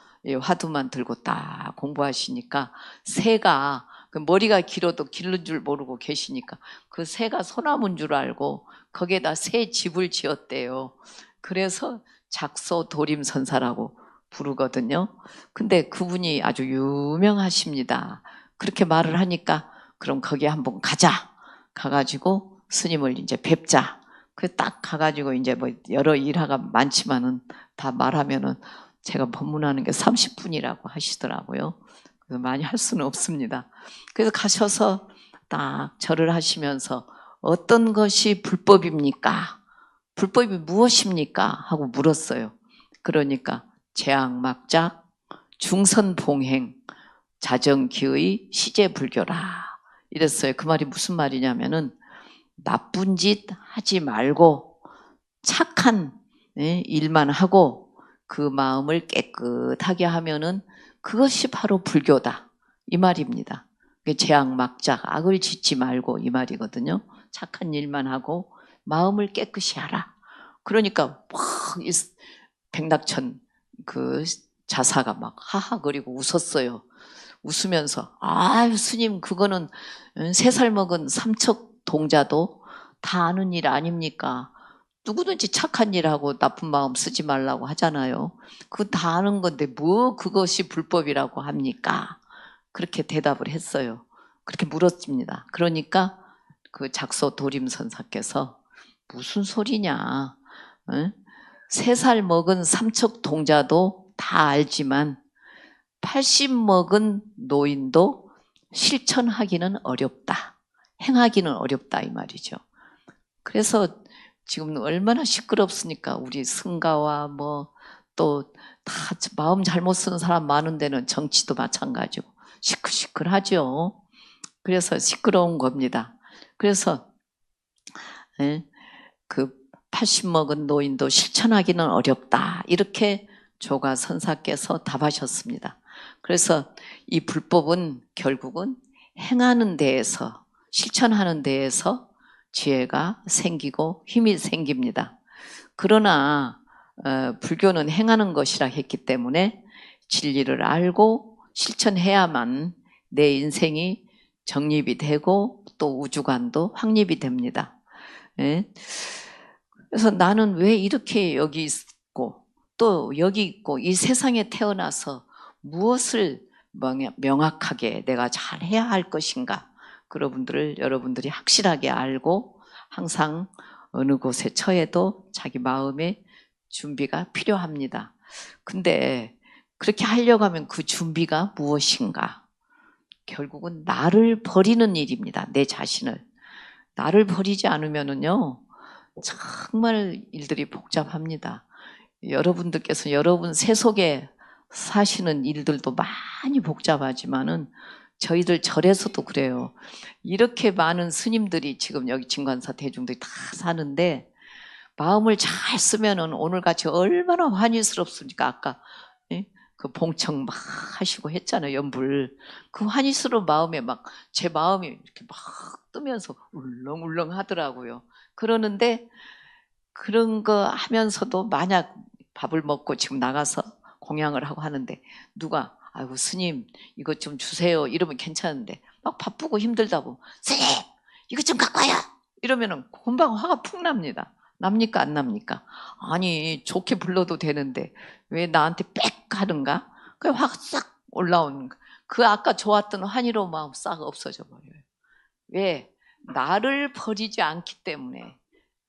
화두만 들고 딱 공부하시니까 새가, 그 머리가 길어도 기른 줄 모르고 계시니까 그 새가 소나무인 줄 알고 거기에다 새 집을 지었대요. 그래서 작소도림선사라고 부르거든요. 근데 그분이 아주 유명하십니다. 그렇게 말을 하니까 그럼 거기 한번 가자. 가가지고 스님을 이제 뵙자. 그 딱 가가지고 이제 뭐 여러 일화가 많지만은 다 말하면은 제가 법문하는 게 30분이라고 하시더라고요. 그래서 많이 할 수는 없습니다. 그래서 가셔서 딱 절을 하시면서 어떤 것이 불법입니까? 불법이 무엇입니까? 하고 물었어요. 그러니까 재앙막작, 중선봉행, 자정기의 시제불교라 이랬어요. 그 말이 무슨 말이냐면은 나쁜 짓 하지 말고 착한 일만 하고 그 마음을 깨끗하게 하면은 그것이 바로 불교다 이 말입니다. 재앙막작, 악을 짓지 말고 이 말이거든요. 착한 일만 하고 마음을 깨끗이 하라. 그러니까 막 백낙천 그 자사가 막 하하거리고 웃었어요. 웃으면서 아유 스님 그거는 3살 먹은 삼척 동자도 다 아는 일 아닙니까? 누구든지 착한 일하고 나쁜 마음 쓰지 말라고 하잖아요. 그거 다 아는 건데 뭐 그것이 불법이라고 합니까? 그렇게 대답을 했어요. 그렇게 물었습니다. 그러니까 그 작소 도림선사께서 무슨 소리냐? 3살 먹은 삼척 동자도 다 알지만 80 먹은 노인도 실천하기는 어렵다. 행하기는 어렵다 이 말이죠. 그래서 지금 얼마나 시끄럽습니까? 우리 승가와 뭐 또 다 마음 잘못 쓰는 사람 많은 데는 정치도 마찬가지고 시끌시끌하죠. 그래서 시끄러운 겁니다. 그래서 그 80 먹은 노인도 실천하기는 어렵다. 이렇게 조가 선사께서 답하셨습니다. 그래서 이 불법은 결국은 행하는 데에서, 실천하는 데에서 지혜가 생기고 힘이 생깁니다. 그러나 불교는 행하는 것이라 했기 때문에 진리를 알고 실천해야만 내 인생이 정립이 되고 또 우주관도 확립이 됩니다. 그래서 나는 왜 이렇게 여기 있고 또 여기 있고 이 세상에 태어나서 무엇을 명확하게 내가 잘 해야 할 것인가, 여러분들이 확실하게 알고 항상 어느 곳에 처해도 자기 마음의 준비가 필요합니다. 근데 그렇게 하려고 하면 그 준비가 무엇인가? 결국은 나를 버리는 일입니다. 내 자신을. 나를 버리지 않으면은요, 정말 일들이 복잡합니다. 여러분들께서 여러분 세속에 사시는 일들도 많이 복잡하지만은 저희들 절에서도 그래요. 이렇게 많은 스님들이 지금 여기 진관사 대중들이 다 사는데 마음을 잘 쓰면은 오늘같이 얼마나 환희스럽습니까? 아까 그 봉청 막 하시고 했잖아요. 연불. 그 환희스러운 마음에 막 제 마음이 이렇게 막 뜨면서 울렁울렁 하더라고요. 그러는데 그런 거 하면서도 만약 밥을 먹고 지금 나가서 공양을 하고 하는데 누가 아이고 스님 이것 좀 주세요 이러면 괜찮은데 막 바쁘고 힘들다고 스님 이것 좀 갖고 와요 이러면은 금방 화가 푹 납니다. 납니까 안 납니까? 아니 좋게 불러도 되는데 왜 나한테 빽 하는가? 그 화가 싹 올라오는 거. 그 아까 좋았던 환희로운 마음 싹 없어져 버려요. 왜? 나를 버리지 않기 때문에.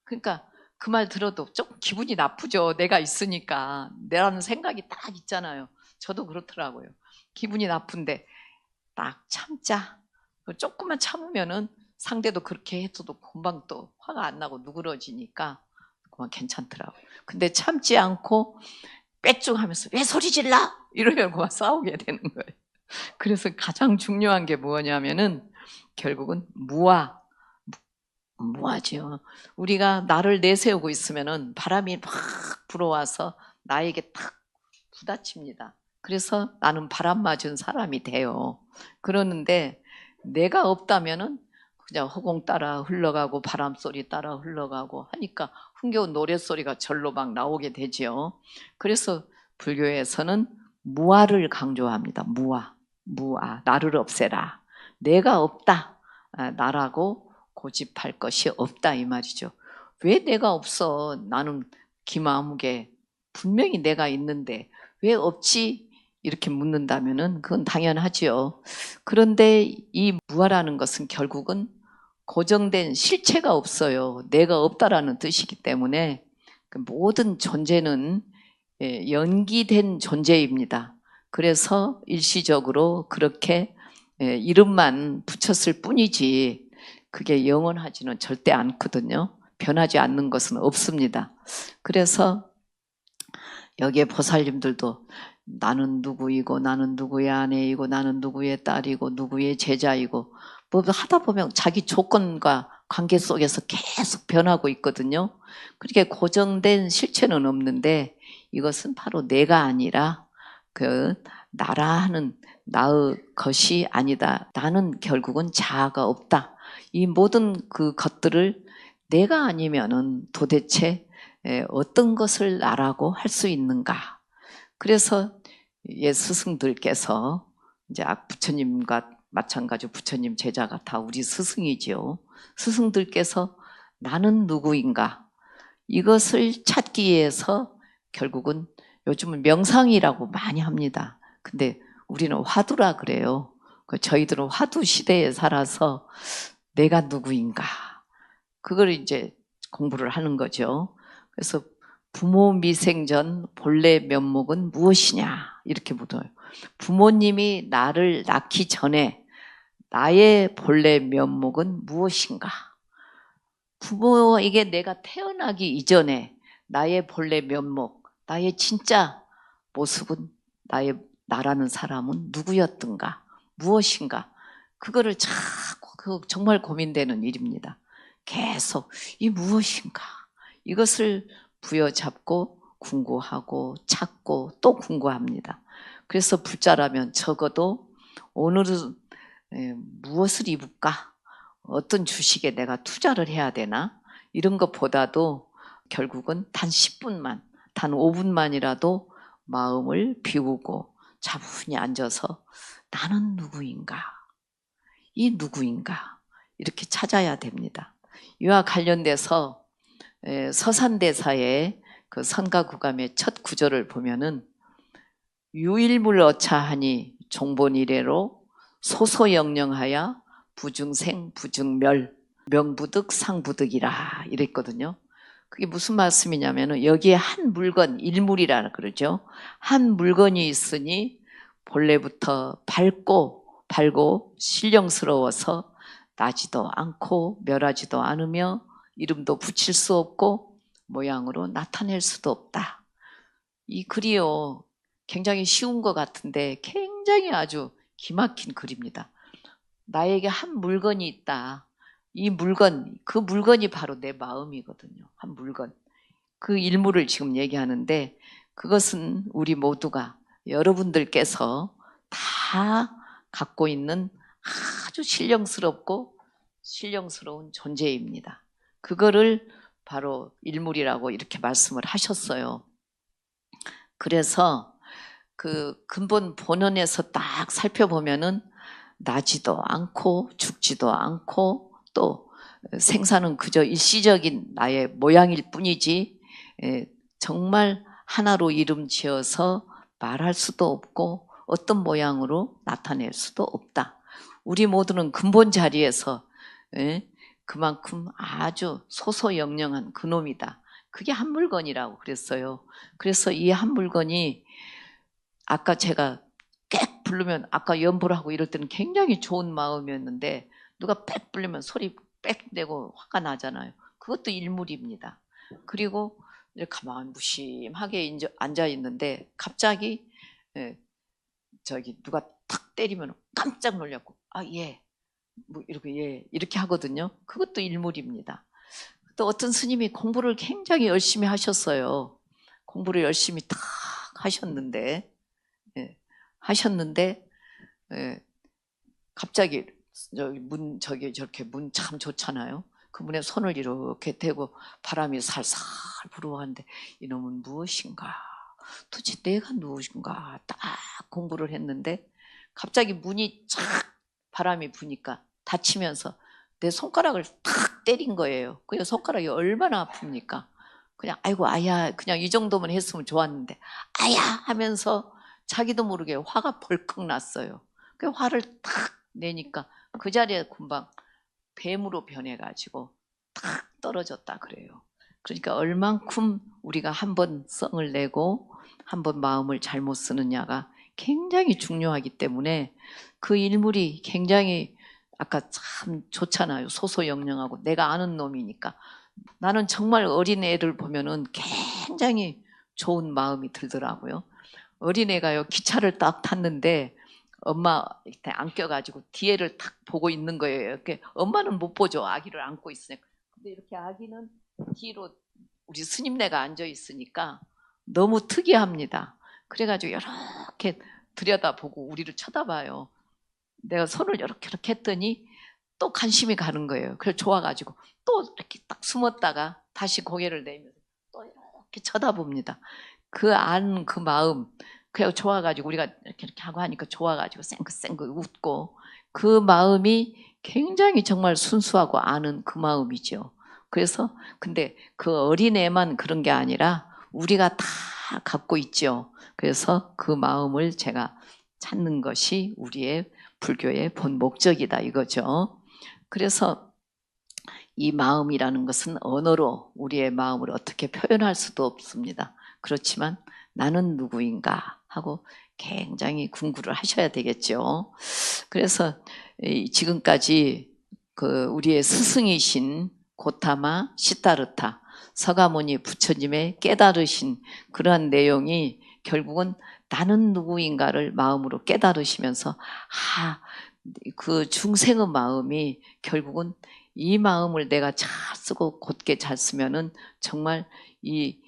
그러니까 그 말 들어도 좀 기분이 나쁘죠. 내가 있으니까. 내라는 생각이 딱 있잖아요. 저도 그렇더라고요. 기분이 나쁜데 딱 참자. 조금만 참으면은 상대도 그렇게 해도 금방 또 화가 안 나고 누그러지니까 그만 괜찮더라고요. 근데 참지 않고 빽죽하면서 왜 소리 질러? 이러면 그만 싸우게 되는 거예요. 그래서 가장 중요한 게 뭐냐면은 결국은 무아지요. 우리가 나를 내세우고 있으면은 바람이 막 불어와서 나에게 탁 부딪힙니다. 그래서 나는 바람 맞은 사람이 돼요. 그러는데 내가 없다면은 그냥 허공 따라 흘러가고 바람 소리 따라 흘러가고 하니까 흥겨운 노랫소리가 절로 막 나오게 되죠. 그래서 불교에서는 무아를 강조합니다. 무아, 나를 없애라. 내가 없다. 나라고 고집할 것이 없다 이 말이죠. 왜 내가 없어? 나는 기마무게 분명히 내가 있는데 왜 없지? 이렇게 묻는다면은 그건 당연하지요. 그런데 이 무아라는 것은 결국은 고정된 실체가 없어요. 내가 없다라는 뜻이기 때문에 그 모든 존재는 연기된 존재입니다. 그래서 일시적으로 그렇게 이름만 붙였을 뿐이지 그게 영원하지는 절대 않거든요. 변하지 않는 것은 없습니다. 그래서 여기에 보살님들도 나는 누구이고 나는 누구의 아내이고 나는 누구의 딸이고 누구의 제자이고 뭐 하다 보면 자기 조건과 관계 속에서 계속 변하고 있거든요. 그렇게 고정된 실체는 없는데 이것은 바로 내가 아니라 그 나라 하는 나의 것이 아니다. 나는 결국은 자아가 없다. 이 모든 그 것들을 내가 아니면은 도대체 어떤 것을 나라고 할 수 있는가? 그래서 옛 스승들께서 이제 부처님과 마찬가지로 부처님 제자가 다 우리 스승이지요. 스승들께서 나는 누구인가? 이것을 찾기 위해서 결국은 요즘은 명상이라고 많이 합니다. 근데 우리는 화두라 그래요. 저희들은 화두 시대에 살아서 내가 누구인가? 그걸 이제 공부를 하는 거죠. 그래서 부모 미생전 본래 면목은 무엇이냐 이렇게 묻어요. 부모님이 나를 낳기 전에 나의 본래 면목은 무엇인가? 부모에게 내가 태어나기 이전에 나의 본래 면목, 나의 진짜 모습은 나라는 사람은 누구였던가? 무엇인가? 그거를 자꾸 정말 고민되는 일입니다. 계속 이 무엇인가? 이것을 부여잡고 궁구하고 찾고 또 궁구합니다. 그래서 불자라면 적어도 오늘은 무엇을 입을까? 어떤 주식에 내가 투자를 해야 되나? 이런 것보다도 결국은 단 10분만, 단 5분만이라도 마음을 비우고 차분히 앉아서 나는 누구인가? 이 누구인가? 이렇게 찾아야 됩니다. 이와 관련돼서 서산대사의 그 선가구감의 첫 구절을 보면은 유일물 어차하니 종본이래로 소소영령하여 부중생 부중멸 명부득 상부득이라 이랬거든요. 그게 무슨 말씀이냐면은 여기에 한 물건 일물이라 그러죠. 한 물건이 있으니 본래부터 밝고 신령스러워서 나지도 않고 멸하지도 않으며 이름도 붙일 수 없고 모양으로 나타낼 수도 없다. 이 글이요, 굉장히 쉬운 것 같은데 굉장히 아주 기막힌 글입니다. 나에게 한 물건이 있다. 이 물건, 그 물건이 바로 내 마음이거든요. 한 물건. 그 일물을 지금 얘기하는데 그것은 우리 모두가 여러분들께서 다 갖고 있는 아주 신령스러운 존재입니다. 그거를 바로 일물이라고 이렇게 말씀을 하셨어요. 그래서 그 근본 본원에서 딱 살펴보면은 나지도 않고 죽지도 않고 또 생사는 그저 일시적인 나의 모양일 뿐이지 정말 하나로 이름 지어서 말할 수도 없고 어떤 모양으로 나타낼 수도 없다. 우리 모두는 근본 자리에서 그만큼 아주 소소영령한 그놈이다. 그게 한 물건이라고 그랬어요. 그래서 이 한 물건이 아까 제가 꽥 부르면 아까 연보를 하고 이럴 때는 굉장히 좋은 마음이었는데 누가 빽 부르면 소리 빽 내고 화가 나잖아요. 그것도 일물입니다. 그리고 이렇게 가만히 무심하게 앉아 있는데 갑자기 저기 누가 탁 때리면 깜짝 놀랐고 뭐 이렇게 하거든요. 그것도 일물입니다. 또 어떤 스님이 공부를 굉장히 열심히 하셨어요. 공부를 열심히 탁 하셨는데 갑자기 저렇게 문 참 좋잖아요. 그 문에 손을 이렇게 대고 바람이 살살 불어오는데 이놈은 무엇인가? 도대체 내가 누구신가? 딱 공부를 했는데 갑자기 문이 쫙 바람이 부니까 닫히면서 내 손가락을 탁 때린 거예요. 그 손가락이 얼마나 아픕니까? 그냥 아이고 아야 그냥 이 정도만 했으면 좋았는데 아야 하면서 자기도 모르게 화가 벌컥 났어요. 그 화를 탁 내니까 그 자리에 금방 뱀으로 변해가지고 탁 떨어졌다 그래요. 그러니까 얼만큼 우리가 한번 성을 내고 한번 마음을 잘못 쓰느냐가 굉장히 중요하기 때문에 그 일물이 굉장히 아까 참 좋잖아요. 소소영령하고 내가 아는 놈이니까. 나는 정말 어린애를 보면은 굉장히 좋은 마음이 들더라고요. 어린애가요 기차를 딱 탔는데 엄마한테 안겨가지고 뒤에를 탁 보고 있는 거예요. 이렇게 엄마는 못 보죠. 아기를 안고 있으니까. 근데 이렇게 아기는 뒤로 우리 스님네가 앉아 있으니까 너무 특이합니다. 그래가지고 이렇게 들여다보고 우리를 쳐다봐요. 내가 손을 이렇게 했더니 또 관심이 가는 거예요. 그래서 좋아가지고 또 이렇게 딱 숨었다가 다시 고개를 내면서 또 이렇게 쳐다봅니다. 그 마음, 그래서 좋아가지고 우리가 이렇게 하고 하니까 좋아가지고 쌩긋쌩긋 웃고 그 마음이 굉장히 정말 순수하고 아는 그 마음이죠. 그래서 근데 그 어린애만 그런 게 아니라 우리가 다 갖고 있죠. 그래서 그 마음을 제가 찾는 것이 우리의 불교의 본 목적이다 이거죠. 그래서 이 마음이라는 것은 언어로 우리의 마음을 어떻게 표현할 수도 없습니다. 그렇지만 나는 누구인가 하고 굉장히 궁구를 하셔야 되겠죠. 그래서 지금까지 그 우리의 스승이신 고타마 시타르타 서가모니 부처님의 깨달으신 그러한 내용이 결국은 나는 누구인가를 마음으로 깨달으시면서 그 중생의 마음이 결국은 이 마음을 내가 잘 쓰고 곧게 잘 쓰면은 정말 이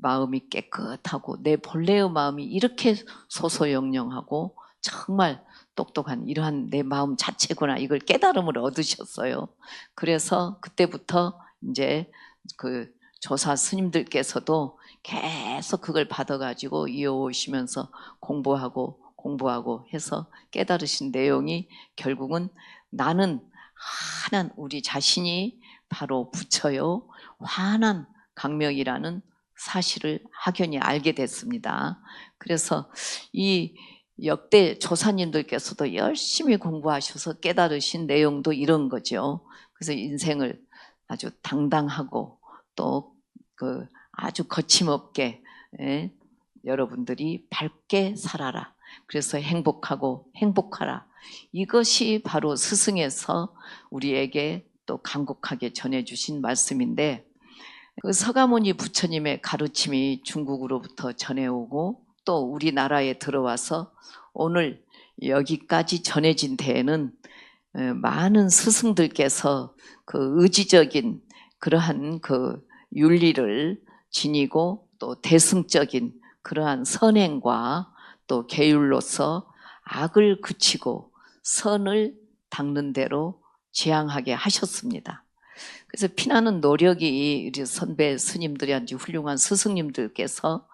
마음이 깨끗하고 내 본래의 마음이 이렇게 소소영령하고 정말 똑똑한 이러한 내 마음 자체구나 이걸 깨달음을 얻으셨어요. 그래서 그때부터 이제 그 조사 스님들께서도 계속 그걸 받아가지고 이어오시면서 공부하고 해서 깨달으신 내용이 결국은 나는 환한 우리 자신이 바로 부처요 환한 강명이라는 사실을 확연히 알게 됐습니다. 그래서 이 역대 조사님들께서도 열심히 공부하셔서 깨달으신 내용도 이런 거죠. 그래서 인생을 아주 당당하고 또 그 아주 거침없게 여러분들이 밝게 살아라. 그래서 행복하고 행복하라. 이것이 바로 스승에서 우리에게 또 간곡하게 전해주신 말씀인데 그 서가모니 부처님의 가르침이 중국으로부터 전해오고 또 우리나라에 들어와서 오늘 여기까지 전해진 데에는 많은 스승들께서 그 의지적인 그러한 그 윤리를 지니고 또 대승적인 그러한 선행과 또 계율로서 악을 그치고 선을 닦는 대로 지향하게 하셨습니다. 그래서 피나는 노력이 우리 선배 스님들이란지 훌륭한 스승님들께서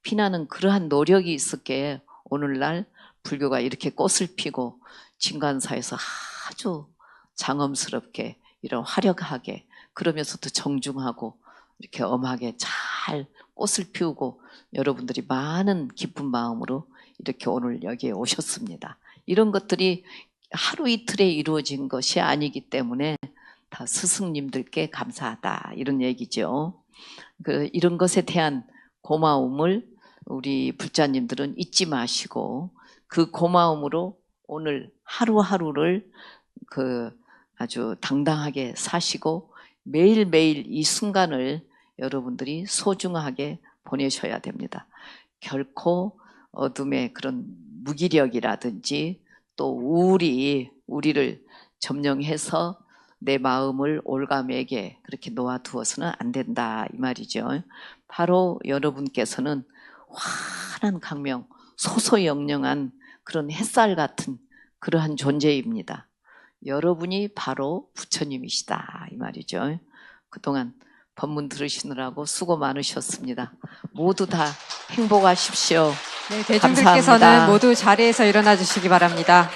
피나는 그러한 노력이 있었기에 오늘날 불교가 이렇게 꽃을 피고 진관사에서 아주 장엄스럽게 이런 화려하게 그러면서도 정중하고 이렇게 엄하게 잘 꽃을 피우고 여러분들이 많은 기쁜 마음으로 이렇게 오늘 여기에 오셨습니다. 이런 것들이 하루 이틀에 이루어진 것이 아니기 때문에 다 스승님들께 감사하다 이런 얘기죠. 이런 것에 대한 고마움을 우리 불자님들은 잊지 마시고 그 고마움으로 오늘 하루하루를 아주 당당하게 사시고 매일매일 이 순간을 여러분들이 소중하게 보내셔야 됩니다. 결코 어둠의 그런 무기력이라든지 또 우리를 점령해서 내 마음을 올가매게 그렇게 놓아두어서는 안 된다 이 말이죠. 바로 여러분께서는 환한 강명, 소소영령한 그런 햇살 같은 그러한 존재입니다. 여러분이 바로 부처님이시다 이 말이죠. 그동안 법문 들으시느라고 수고 많으셨습니다. 모두 다 행복하십시오. 네, 대중들께서는 감사합니다. 모두 자리에서 일어나 주시기 바랍니다.